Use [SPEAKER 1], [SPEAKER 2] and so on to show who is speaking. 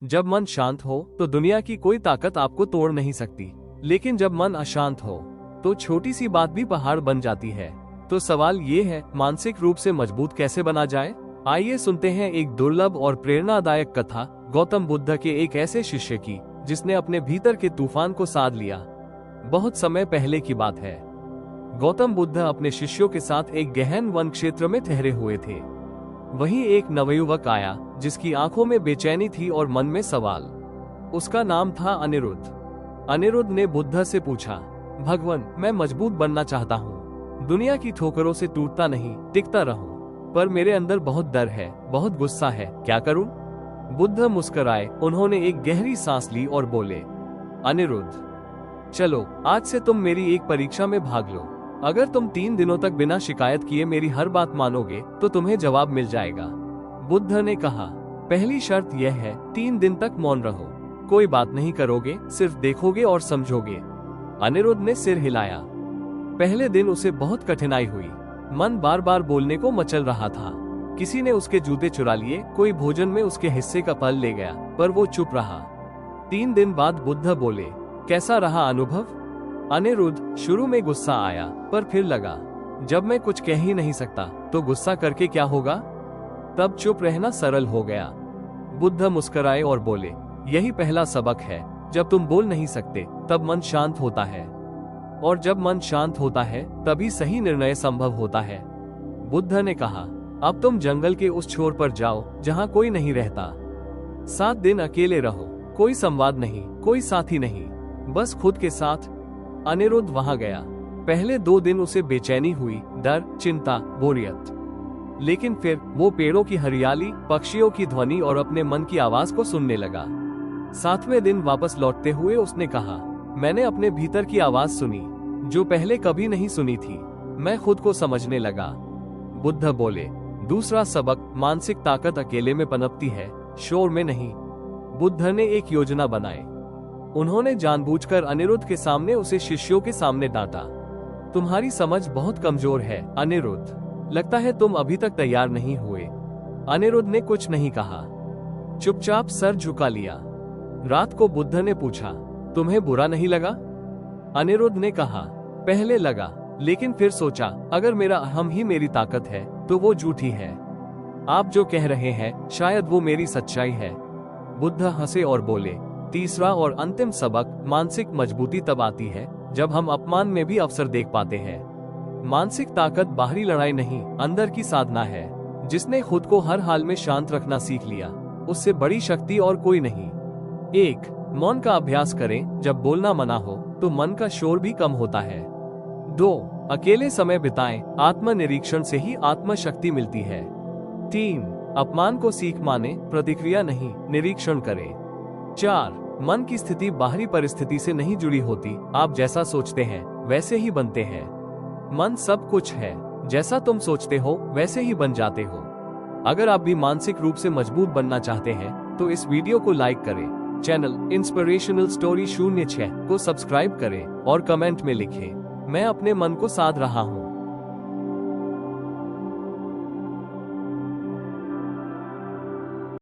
[SPEAKER 1] जब मन शांत हो तो दुनिया की कोई ताकत आपको तोड़ नहीं सकती, लेकिन जब मन अशांत हो तो छोटी सी बात भी पहाड़ बन जाती है। तो सवाल ये है, मानसिक रूप से मजबूत कैसे बना जाए? आइए सुनते हैं एक दुर्लभ और प्रेरणादायक कथा गौतम बुद्ध के एक ऐसे शिष्य की जिसने अपने भीतर के तूफान को साध लिया। बहुत समय पहले की बात है। गौतम बुद्ध अपने शिष्यों के साथ एक गहन वन क्षेत्र में ठहरे हुए थे। वहीं एक नवयुवक आया जिसकी आंखों में बेचैनी थी और मन में सवाल। उसका नाम था अनिरुद्ध। अनिरुद्ध ने बुद्ध से पूछा, भगवान, मैं मजबूत बनना चाहता हूँ। दुनिया की ठोकरों से टूटता नहीं, टिकता रहूं। पर मेरे अंदर बहुत डर है, बहुत गुस्सा है, क्या करूं? बुद्ध मुस्कुराए। उन्होंने एक गहरी सांस ली और बोले, अनिरुद्ध, चलो आज से तुम मेरी एक परीक्षा में भाग लो। अगर तुम 3 दिनों तक बिना शिकायत किए मेरी हर बात मानोगे तो तुम्हें जवाब मिल जाएगा। बुद्ध ने कहा, पहली शर्त यह है, 3 दिन तक मौन रहो। कोई बात नहीं करोगे, सिर्फ देखोगे और समझोगे। अनिरुद्ध ने सिर हिलाया। पहले दिन उसे बहुत कठिनाई हुई। मन बार बार बोलने को मचल रहा था। किसी ने उसके जूते चुरा लिए, कोई भोजन में उसके हिस्से का फल ले गया, पर वो चुप रहा। 3 दिन बाद बुद्ध बोले, कैसा रहा अनुभव? अनिरुद्ध, शुरू में गुस्सा आया, पर फिर लगा जब मैं कुछ कह ही नहीं सकता तो गुस्सा करके क्या होगा? तब चुप रहना सरल हो गया। बुद्ध मुस्कुराए और बोले, यही पहला सबक है। जब तुम बोल नहीं सकते तब मन शांत होता है, और जब मन शांत होता है तभी सही निर्णय संभव होता है। बुद्ध ने कहा, अब तुम जंगल के उस छोर पर जाओ जहाँ कोई नहीं रहता। 7 दिन अकेले रहो, कोई संवाद नहीं, कोई साथी नहीं, बस खुद के साथ। अनिरुद्ध वहां गया। पहले 2 दिन उसे बेचैनी हुई, डर, चिंता, बोरियत। लेकिन फिर वो पेड़ों की हरियाली, पक्षियों की ध्वनि और अपने मन की आवाज को सुनने लगा। 7वें दिन वापस लौटते हुए उसने कहा, मैंने अपने भीतर की आवाज सुनी जो पहले कभी नहीं सुनी थी। मैं खुद को समझने लगा। बुद्ध बोले, दूसरा सबक, मानसिक ताकत अकेले में पनपती है, शोर में नहीं। बुद्ध ने एक योजना बनाई। उन्होंने जानबूझकर अनिरुद्ध के सामने उसे शिष्यों के सामने डांटा। तुम्हारी समझ बहुत कमजोर है अनिरुद्ध, लगता है तुम अभी तक तैयार नहीं हुए। अनिरुद्ध ने कुछ नहीं कहा, चुपचाप सर झुका लिया। रात को बुद्ध ने पूछा, तुम्हें बुरा नहीं लगा? अनिरुद्ध ने कहा, पहले लगा, लेकिन फिर सोचा, अगर मेरा अहम ही मेरी ताकत है तो वो झूठी है। आप जो कह रहे हैं शायद वो मेरी सच्चाई है। बुद्ध हंसे और बोले, तीसरा और अंतिम सबक, मानसिक मजबूती तब आती है जब हम अपमान में भी अवसर देख पाते हैं। मानसिक ताकत बाहरी लड़ाई नहीं, अंदर की साधना है। जिसने खुद को हर हाल में शांत रखना सीख लिया, उससे बड़ी शक्ति और कोई नहीं। 1. मौन का अभ्यास करें। जब बोलना मना हो तो मन का शोर भी कम होता है। 2. अकेले समय बिताएं। आत्मनिरीक्षण से ही आत्मशक्ति मिलती है। 3. अपमान को सीख माने, प्रतिक्रिया नहीं, निरीक्षण करें। 4. मन की स्थिति बाहरी परिस्थिति से नहीं जुड़ी होती, आप जैसा सोचते हैं वैसे ही बनते हैं। मन सब कुछ है, जैसा तुम सोचते हो वैसे ही बन जाते हो। अगर आप भी मानसिक रूप से मजबूत बनना चाहते हैं तो इस वीडियो को लाइक करें, चैनल इंस्पिरेशनल स्टोरी 06 को सब्सक्राइब करें और कमेंट में लिखें, मैं अपने मन को साध रहा हूँ।